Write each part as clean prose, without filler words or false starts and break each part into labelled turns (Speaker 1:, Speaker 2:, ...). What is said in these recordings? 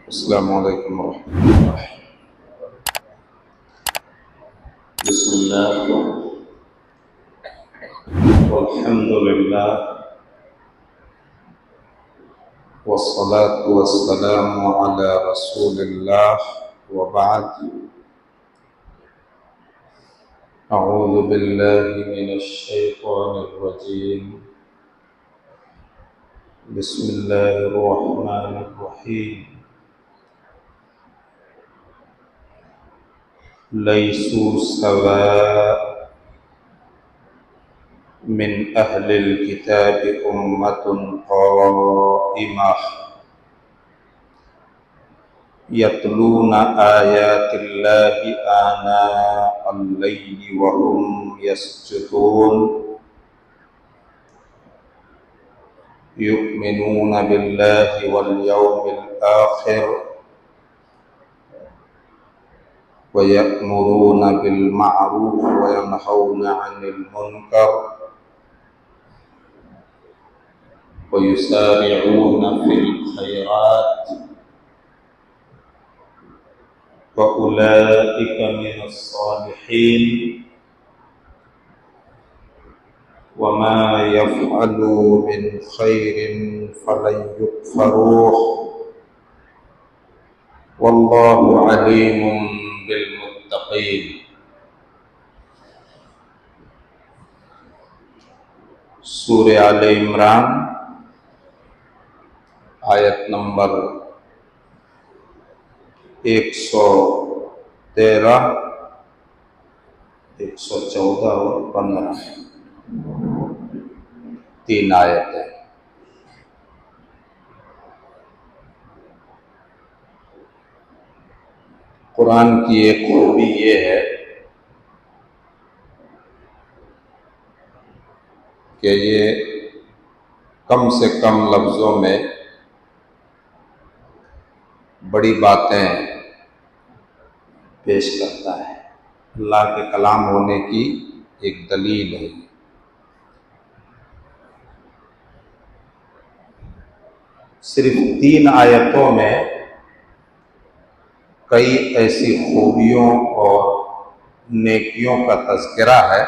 Speaker 1: السلام علیکم ورحمۃ اللہ۔ بسم اللہ والحمد للہ والصلاة والسلام علی رسول اللہ وبعد۔ اعوذ باللہ من الشیطان الرجیم، بسم اللہ الرحمن الرحیم۔ لیسوا سواء من اہل الکتاب امۃ قائمہ یتلون آیات اللہ آناء اللیل وهم یسجدون یؤمنون باللہ والیوم الآخر وَيَأْمُرُونَ بِالْمَعْرُوفِ وَيَنْهَوْنَ عَنِ الْمُنْكَرِ وَيُسَارِعُونَ فِي الْخَيْرَاتِ وَأُولَئِكَ مِنَ الصَّالِحِينَ وَمَا يَفْعَلُوا مِنْ خَيْرٍ فَلَنْ يُكْفَرُوهُ وَاللَّهُ عَلِيمٌ بالمتقین۔ سورہ آل عمران آیت نمبر 113، 114 اور 15، 3 آیتیں۔ قرآن کی ایک خوبی یہ ہے کہ یہ کم سے کم لفظوں میں بڑی باتیں پیش کرتا ہے۔ اللہ کے کلام ہونے کی ایک دلیل ہے۔ صرف 3 آیتوں میں کئی ایسی خوبیوں اور نیکیوں کا تذکرہ ہے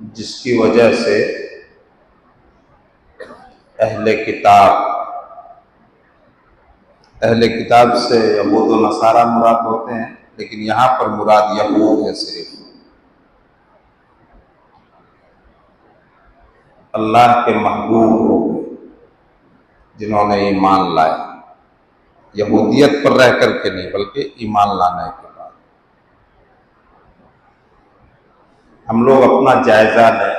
Speaker 1: جس کی وجہ سے اہل کتاب سے یہود و نصارہ مراد ہوتے ہیں، لیکن یہاں پر مراد یہود ہے۔ صرف اللہ کے محبوب لوگ جنہوں نے ایمان لایا، یہودیت پر رہ کر کے نہیں بلکہ ایمان لانے کے بعد۔ ہم لوگ اپنا جائزہ لیں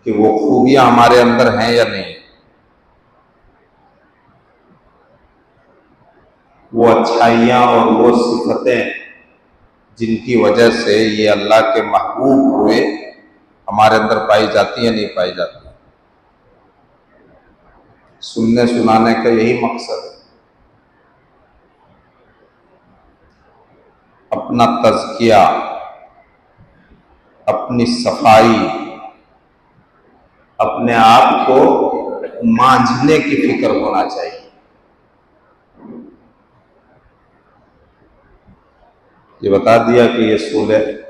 Speaker 1: کہ وہ خوبیاں ہمارے اندر ہیں یا نہیں، وہ اچھائیاں اور وہ صفتیں جن کی وجہ سے یہ اللہ کے محبوب ہوئے ہمارے اندر پائی جاتی ہیں نہیں پائی جاتی۔ سننے سنانے کا یہی مقصد ہے، اپنا تزکیہ، اپنی صفائی، اپنے آپ کو مانجھنے کی فکر ہونا چاہیے۔ یہ بتا دیا کہ یہ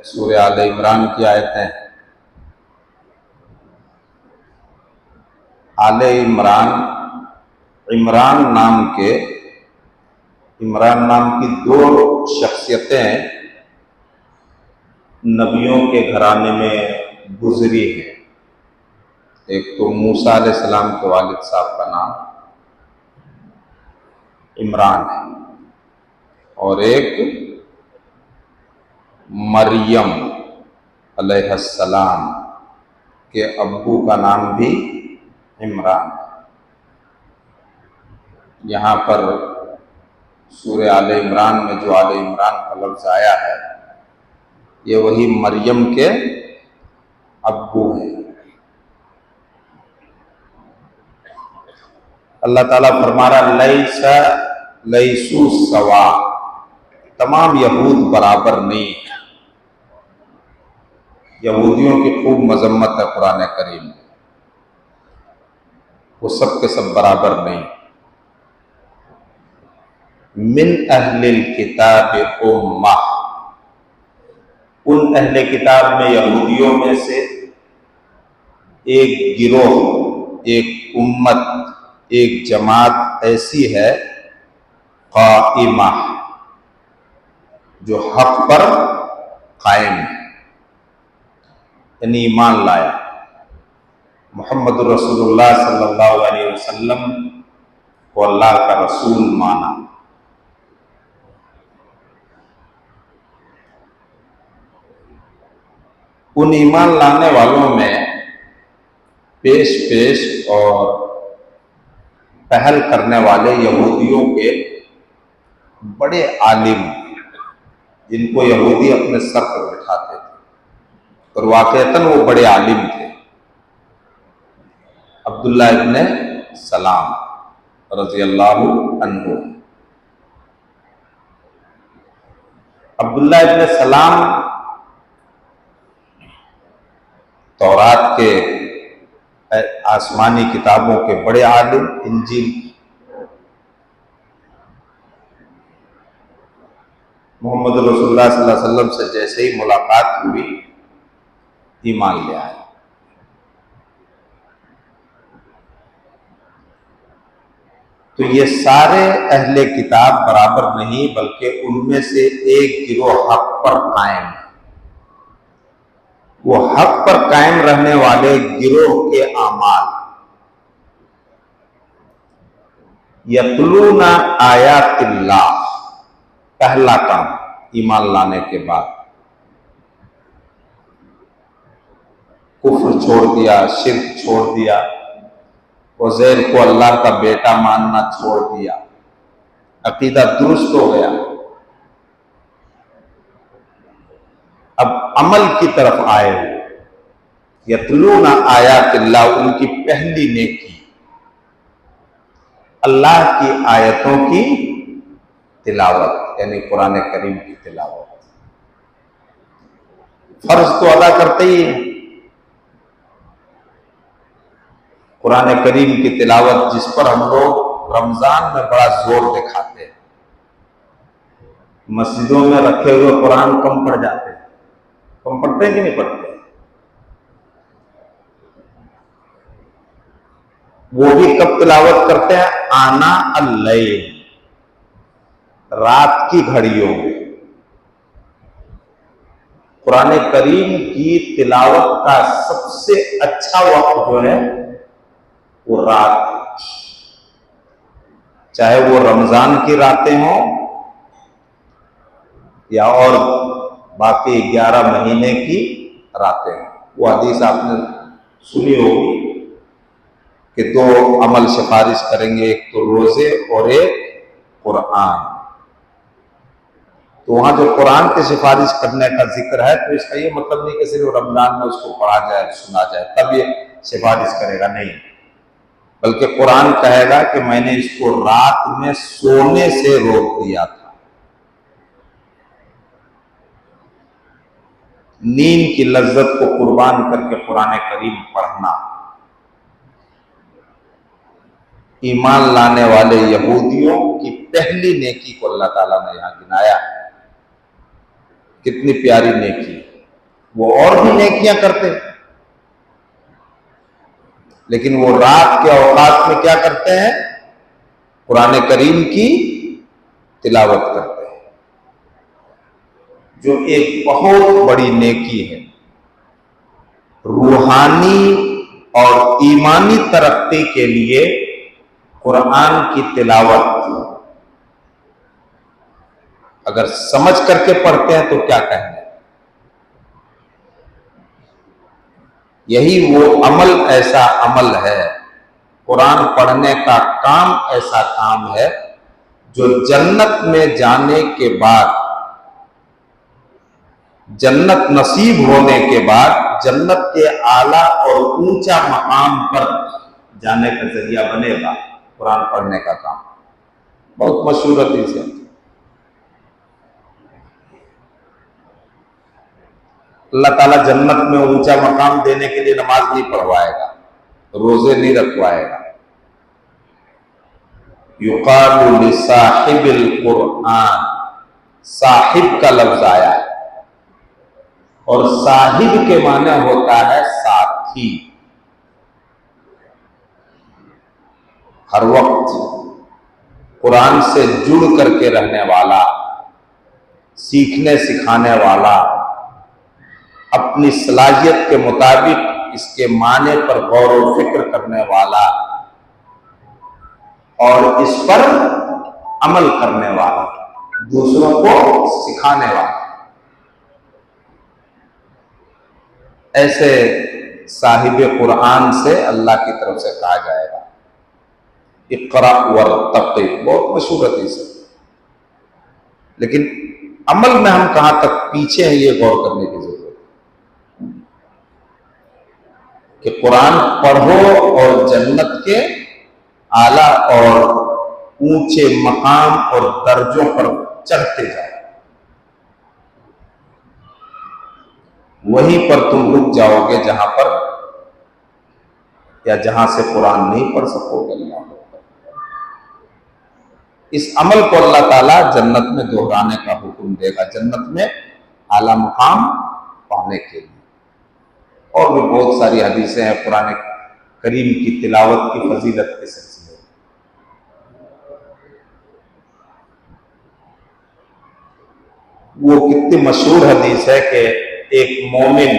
Speaker 1: سورہ آل عمران کی آیتیں ہیں۔ آل عمران، عمران نام کی 2 شخصیتیں نبیوں کے گھرانے میں گزری ہیں۔ ایک تو موسیٰ علیہ السلام کے والد صاحب کا نام عمران ہے، اور ایک مریم علیہ السلام کے ابو کا نام بھی عمران ہے۔ یہاں پر سورہ آل عمران میں جو آل عمران کا لفظ آیا ہے یہ وہی مریم کے ابو ہیں۔ اللہ تعالیٰ فرما رہا لیسوا سوا، تمام یہود برابر نہیں ہیں۔ یہودیوں کی خوب مذمت ہے قرآن کریم میں۔ وہ سب کے سب برابر نہیں. من اہل الکتاب امہ، ان اہل کتاب میں یہودیوں میں سے ایک گروہ، ایک امت، ایک جماعت ایسی ہے قائمہ جو حق پر قائم ہے، یعنی ایمان لایا، محمد رسول اللہ صلی اللہ علیہ وسلم کو اللہ کا رسول مانا. ان ایمان لانے والوں میں پیش اور پہل کرنے والے یہودیوں کے بڑے عالم، جن کو یہودی اپنے سر پر بٹھاتے تھے اور واقعتاً وہ بڑے عالم تھے. عبداللہ ابن سلام رضی اللہ عنہ. عبداللہ ابن سلام تورات کے آسمانی کتابوں کے بڑے عالم، انجیل محمد رسول اللہ صلی اللہ علیہ وسلم سے جیسے ہی ملاقات ہوئی ایمان لے آئے. تو یہ سارے اہل کتاب برابر نہیں، بلکہ ان میں سے ایک گروہ حق پر قائم ہے. وہ حق پر قائم رہنے والے گروہ کے اعمال یتلون آیات اللہ، پہلا کام ایمان لانے کے بعد کفر چھوڑ دیا، شرک چھوڑ دیا، عزیر کو اللہ کا بیٹا ماننا چھوڑ دیا، عقیدہ درست ہو گیا. اب عمل کی طرف آئے ہوئے. یتلون آیات اللہ، ان کی پہلی نیکی اللہ کی آیتوں کی تلاوت، یعنی قرآن کریم کی تلاوت. فرض تو ادا کرتے ہی ہیں، قرآن کریم کی تلاوت جس پر ہم لوگ رمضان میں بڑا زور دکھاتے ہیں. مسجدوں میں رکھے ہوئے قرآن کم پڑھ جاتے ہیں، کم پڑھتے ہیں کہ نہیں پڑھتے؟ وہ بھی کب تلاوت کرتے ہیں؟ آنا اللیل، رات کی گھڑیوں میں. قرآن کریم کی تلاوت کا سب سے اچھا وقت جو ہے وہ رات، چاہے وہ رمضان کی راتیں ہوں یا اور باقی 11 مہینے کی راتیں ہوں. وہ حدیث آپ نے سنی ہوگی کہ 2 عمل سفارش کریں گے، ایک تو روزے اور ایک قرآن. تو وہاں جو قرآن کی سفارش کرنے کا ذکر ہے تو اس کا یہ مطلب نہیں کہ صرف رمضان میں اس کو پڑھا جائے، سنا جائے تب یہ سفارش کرے گا، نہیں، بلکہ قرآن کہے گا کہ میں نے اس کو رات میں سونے سے روک دیا تھا. نیند کی لذت کو قربان کر کے قرآن کریم پڑھنا. ایمان لانے والے یہودیوں کی پہلی نیکی کو اللہ تعالیٰ نے یہاں گنایا ہے. کتنی پیاری نیکی. وہ اور بھی نیکیاں کرتے لیکن وہ رات کے اوقات میں کیا کرتے ہیں؟ قرآن کریم کی تلاوت کرتے ہیں، جو ایک بہت بڑی نیکی ہے. روحانی اور ایمانی ترقی کے لیے قرآن کی تلاوت اگر سمجھ کر کے پڑھتے ہیں تو کیا کہیں گے. یہی وہ عمل ایسا عمل ہے، قرآن پڑھنے کا کام ایسا کام ہے جو جنت میں جانے کے بعد، جنت نصیب ہونے کے بعد جنت کے اعلیٰ اور اونچا مقام پر جانے کا ذریعہ بنے گا. قرآن پڑھنے کا کام بہت مشہور حدیث ہے. اللہ تعالیٰ جنت میں اونچا مقام دینے کے لیے نماز نہیں پڑھوائے گا، روزے نہیں رکھوائے گا، یقال لصاحب القرآن، صاحب کا لفظ آیا ہے، اور صاحب کے معنی ہوتا ہے ساتھی، ہر وقت قرآن سے جڑ کر کے رہنے والا، سیکھنے سکھانے والا، اپنی صلاحیت کے مطابق اس کے معنی پر غور و فکر کرنے والا اور اس پر عمل کرنے والا، دوسروں کو سکھانے والا، ایسے صاحب قرآن سے اللہ کی طرف سے کہا جائے گا۔ اقرأ وارتقی بہت مشہور حدیث ہے، لیکن عمل میں ہم کہاں تک پیچھے ہیں یہ غور کرنے کی ضرورت ہے کہ قرآن پڑھو اور جنت کے اعلیٰ اور اونچے مقام اور درجوں پر چڑھتے جاؤ، وہیں پر تم رک جاؤ گے جہاں پر یا جہاں سے قرآن نہیں پڑھ سکو گے۔ اللہ اس عمل کو اللہ تعالیٰ جنت میں دہرانے کا حکم دے گا، جنت میں اعلیٰ مقام پانے کے لیے۔ اور بھی بہت ساری حدیثیں ہیں قرآن کریم کی تلاوت کی فضیلت کے سلسلے میں۔ وہ کتنی مشہور حدیث ہے کہ ایک مومن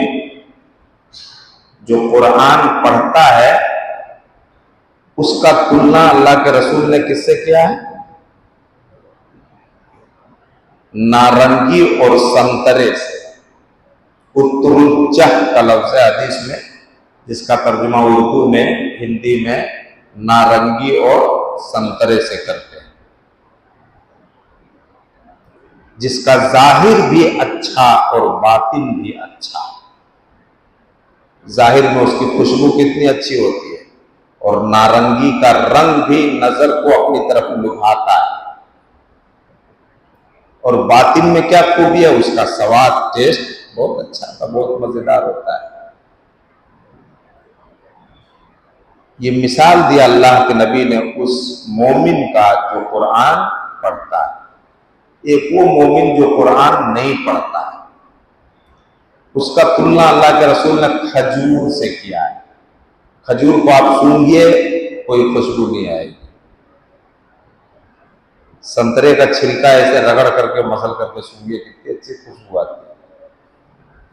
Speaker 1: جو قرآن پڑھتا ہے اس کا تلنا اللہ کے رسول نے کس سے کیا ہے؟ نارنگی اور سنترے سے۔ اترجہ کا لفظ ہے حدیث میں، جس کا ترجمہ اردو میں ہندی میں نارنگی اور سنترے سے کرتے ہیں، جس کا ظاہر بھی اچھا اور باطن بھی اچھا۔ ظاہر میں اس کی خوشبو کتنی اچھی ہوتی ہے، اور نارنگی کا رنگ بھی نظر کو اپنی طرف لبھاتا ہے، اور باطن میں کیا خوبی ہے؟ اس کا سواد، ٹیسٹ بہت اچھا تھا، بہت مزیدار ہوتا ہے۔ یہ مثال دیا اللہ کے نبی نے اس مومن کا جو قرآن پڑھتا ہے، ایک وہ مومن جو قرآن نہیں پڑھتا ہے، اس کا تلنا اللہ کے رسول نے کھجور سے کیا ہے۔ کھجور کو آپ سونگھیے کوئی خوشبو نہیں آئے گی، سنترے کا چھلکا ایسے رگڑ کر کے مسل کر کے سونگھیے کتنی اچھی خوشبو آتی ہے۔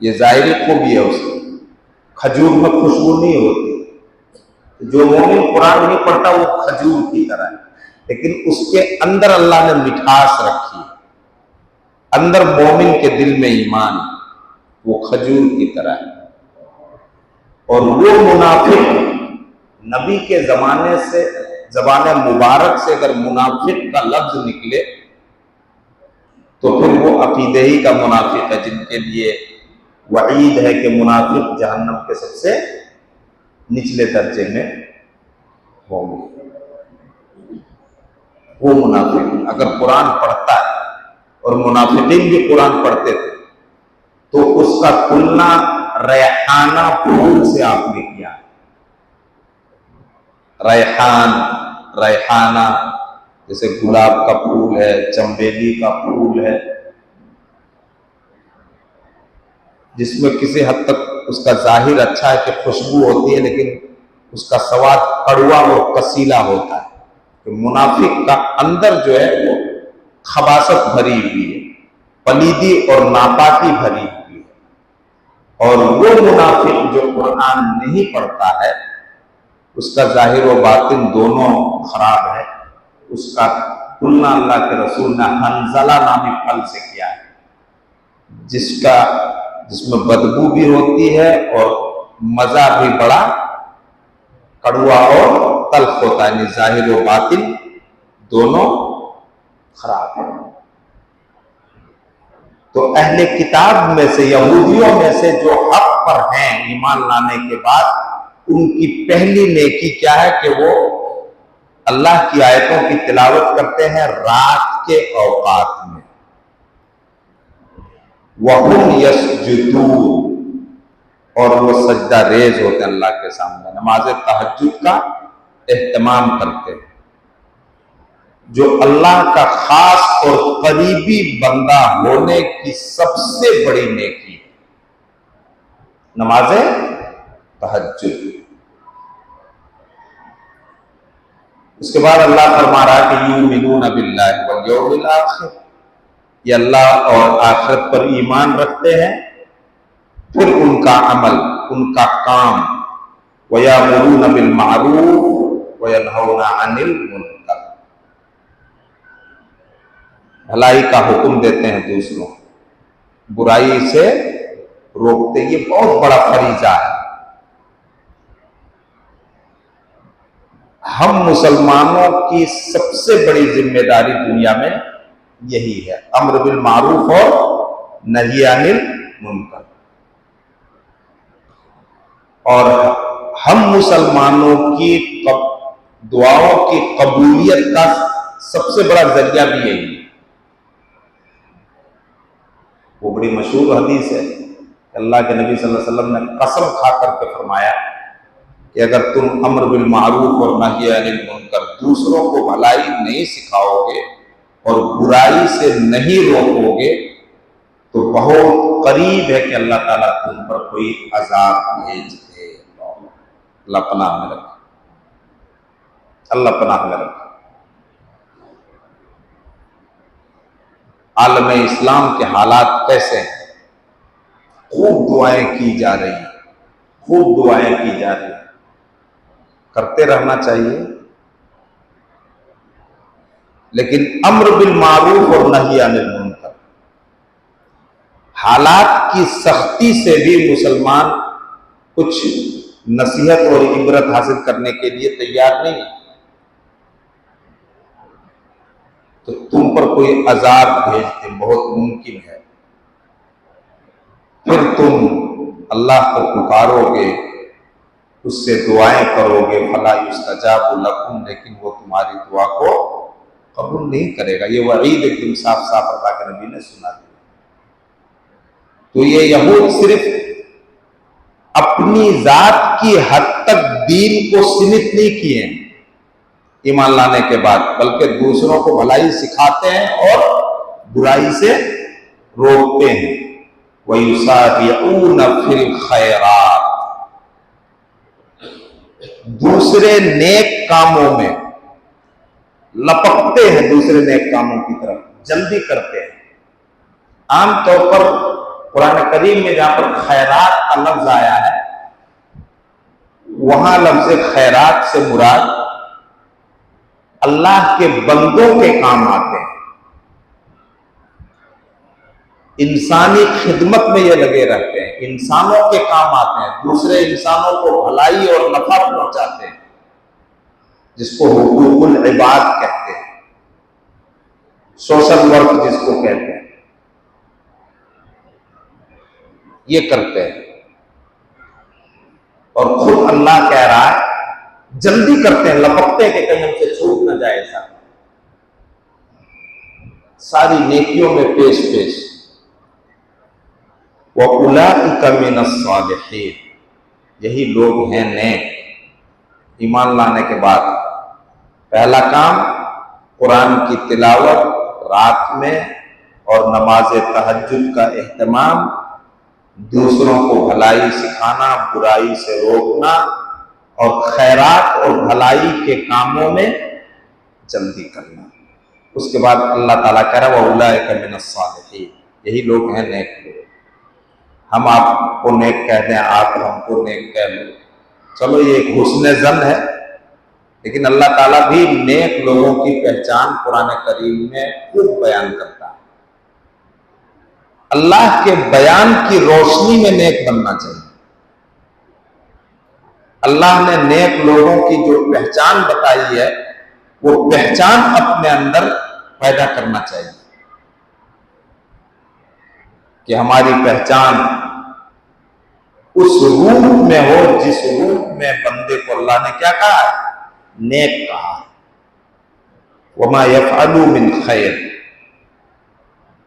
Speaker 1: یہ ظاہری خوبی ہے اس کی، کھجور میں خوشبو نہیں ہوتی۔ جو مومن قرآن نہیں پڑھتا وہ کھجور کی طرح ہے، لیکن اس کے اندر اللہ نے مٹھاس رکھی ہے، اندر مومن کے دل میں ایمان، وہ کھجور کی طرح ہے۔ اور وہ منافق، نبی کے زمانے سے، زبان مبارک سے اگر منافق کا لفظ نکلے تو پھر وہ عقیدے ہی کا منافق ہے، جن کے لیے وعید ہے کہ منافق جہنم کے سب سے نچلے درجے میں ہوں گے۔ وہ منافق اگر قرآن پڑھتا ہے، اور منافقین بھی قرآن پڑھتے تھے، تو اس کا تلنا ریحانہ پھول سے آپ نے کیا۔ ریحان، ریحانہ جیسے گلاب کا پھول ہے، چنبیلی کا پھول ہے، جس میں کسی حد تک اس کا ظاہر اچھا ہے کہ خوشبو ہوتی ہے، لیکن اس کا سواد کڑوا اور کسیلا ہوتا ہے۔ کہ منافق کا اندر جو ہے وہ خباثت بھری ہوئی ہے، پلیدی اور ناپاکی بھری ہوئی ہے۔ اور وہ منافق جو قرآن نہیں پڑھتا ہے، اس کا ظاہر و باطن دونوں خراب ہے۔ اس کا تلنا اللہ کے رسول نے حنظلہ نامی پھل سے کیا ہے، جس میں بدبو بھی ہوتی ہے اور مزہ بھی بڑا کڑوا اور تلخ ہوتا ہے، یعنی ظاہر و باطن دونوں خراب ہیں۔ تو اہل کتاب میں سے، یہودیوں میں سے جو حق پر ہیں ایمان لانے کے بعد، ان کی پہلی نیکی کیا ہے کہ وہ اللہ کی آیتوں کی تلاوت کرتے ہیں رات کے اوقات میں۔ وَهُمْ يَسْجُدُونَ، اور وہ سجدہ ریز ہوتے ہیں اللہ کے سامنے، نماز تہجد کا اہتمام کرتے ہیں۔ جو اللہ کا خاص اور قریبی بندہ ہونے کی سب سے بڑی نیکی ہے، نماز تہجد۔ اس کے بعد اللہ فرما رہا کہ یؤمنون باللہ والیوم الآخر، یہ اللہ اور آخرت پر ایمان رکھتے ہیں، پھر ان کا عمل، ان کا کام، وَيَأْمُرُونَ بِالْمَعْرُوفِ وَيَنْهَوْنَ عَنِ الْمُنکر، بھلائی کا حکم دیتے ہیں دوسروں، برائی سے روکتے، یہ بہت بڑا فریضہ ہے۔ ہم مسلمانوں کی سب سے بڑی ذمہ داری دنیا میں یہی ہے، امر بالمعروف اور نہی عن المنکر۔ اور ہم مسلمانوں کی دعاؤں کی قبولیت کا سب سے بڑا ذریعہ بھی یہی ہے۔ وہ بڑی مشہور حدیث ہے، اللہ کے نبی صلی اللہ علیہ وسلم نے قسم کھا کر کے فرمایا کہ اگر تم امر بالمعروف اور نہی عن المنکر، دوسروں کو بھلائی نہیں سکھاؤ گے اور برائی سے نہیں روکو گے، تو بہت قریب ہے کہ اللہ تعالیٰ تم پر کوئی عذاب بھیج دے۔ اللہ پناہ میں رکھے، اللہ پناہ میں رکھے۔ عالم اسلام کے حالات کیسے ہیں؟ خوب دعائیں کی جا رہی ہیں، خوب دعائیں کی جا رہی ہیں، کرتے رہنا چاہیے، لیکن امر بالمعروف اور نہی عن المنکر، حالات کی سختی سے بھی مسلمان کچھ نصیحت اور عبرت حاصل کرنے کے لیے تیار نہیں، تو تم پر کوئی عذاب بھیج دے، بہت ممکن ہے، پھر تم اللہ کو پکارو گے، اس سے دعائیں کرو گے، فلا یستجاب لکم، لیکن وہ تمہاری دعا کو قبول نہیں کرے گا۔ یہ وعید ایک دم صاف صاف اللہ کے نبی نے سنا دیا۔ تو یہ یہود صرف اپنی ذات کی حد تک دین کو سمت نہیں کیے ہیں ایمان لانے کے بعد، بلکہ دوسروں کو بھلائی سکھاتے ہیں اور برائی سے روکتے ہیں۔ وَيُسَارِعُونَ فِي الْخَيْرَاتِ، دوسرے نیک کاموں میں لپکتے ہیں، دوسرے نیک کاموں کی طرف جلدی کرتے ہیں۔ عام طور پر قرآن کریم میں جہاں پر خیرات کا لفظ آیا ہے، وہاں لفظ خیرات سے مراد اللہ کے بندوں کے کام آتے ہیں، انسانی خدمت میں یہ لگے رہتے ہیں، انسانوں کے کام آتے ہیں، دوسرے انسانوں کو بھلائی اور نفع پہنچاتے ہیں، جس کو حقوق العباد کہتے ہیں، سوشل ورک جس کو کہتے ہیں، یہ کرتے ہیں۔ اور خود اللہ کہہ رہا ہے جلدی کرتے ہیں، لپکتے ہیں کہ کہیں ہم سے چھوٹ نہ جائے ایسا، ساری نیکیوں میں پیش پیش۔ وَأُولَٰئِكَ مِنَ الصَّالِحِينَ، یہی لوگ ہیں نیک۔ ایمان لانے کے بعد پہلا کام قرآن کی تلاوت رات میں اور نماز تہجد کا اہتمام، دوسروں کو بھلائی سکھانا، برائی سے روکنا، اور خیرات اور بھلائی کے کاموں میں جلدی کرنا۔ اس کے بعد اللہ تعالیٰ کہہ رہا ہے وَأُولَٰئِكَ مِنَ الصَّالِحِينَ، یہی لوگ ہیں نیک لوگ۔ ہم آپ کو نیک کہہ دیں، آپ ہم کو نیک کہہ لیں، چلو یہ ایک حسن ظن ہے، لیکن اللہ تعالیٰ بھی نیک لوگوں کی پہچان قرآن کریم میں خوب بیان کرتا ہے۔ اللہ کے بیان کی روشنی میں نیک بننا چاہیے۔ اللہ نے نیک لوگوں کی جو پہچان بتائی ہے، وہ پہچان اپنے اندر پیدا کرنا چاہیے کہ ہماری پہچان اس روح میں ہو جس روح میں بندے کو اللہ نے کیا کہا ہے؟ نیک کہا۔ وَمَا يَفْعَلُوا مِنْ خَيْرٍ،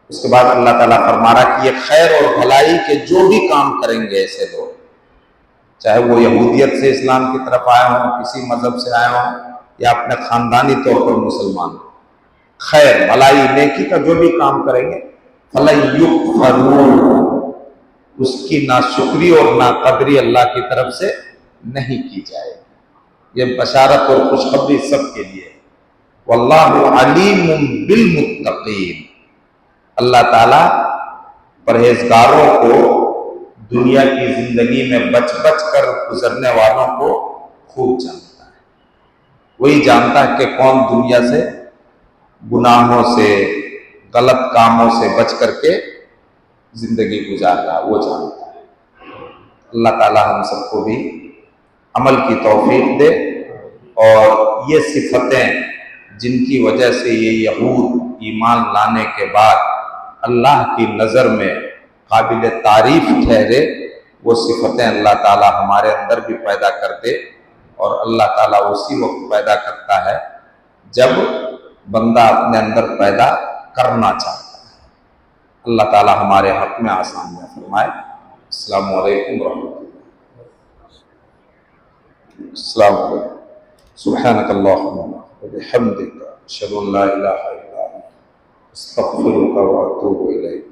Speaker 1: اس کے بعد اللہ تعالیٰ فرما رہا کہ یہ خیر اور بھلائی کے جو بھی کام کریں گے ایسے لوگ، چاہے وہ یہودیت سے اسلام کی طرف آئے ہوں، کسی مذہب سے آئے ہوں، یا اپنے خاندانی طور پر مسلمان ہوں، خیر بھلائی نیکی کا جو بھی کام کریں گے فَلَن يُكْفَرُوا، اس کی ناشکری اور ناقدری اللہ کی طرف سے نہیں کی جائے. یہ بشارت اور خوشخبری سب کے لیے. واللہ علیم بالمتقین، اللہ تعالیٰ پرہیزگاروں کو، دنیا کی زندگی میں بچ بچ کر گزرنے والوں کو خوب جانتا ہے. وہی جانتا ہے کہ کون دنیا سے گناہوں سے غلط کاموں سے بچ کر کے زندگی گزار رہا، وہ جانتا ہے. اللہ تعالیٰ ہم سب کو بھی عمل کی توفیق دے، اور یہ صفتیں جن کی وجہ سے یہ یہود ایمان لانے کے بعد اللہ کی نظر میں قابل تعریف ٹھہرے، وہ صفتیں اللہ تعالیٰ ہمارے اندر بھی پیدا کر دے. اور اللہ تعالیٰ اسی وقت پیدا کرتا ہے جب بندہ اپنے اندر پیدا کرنا چاہتا ہے. اللہ تعالیٰ ہمارے حق میں آسانیاں فرمائے. السلام علیکم ورحمۃ اللہ. السلام علیکم. سبحانک اللہم وبحمدک اشہد ان لا الہ الا انت استغفرک واتوب الیک.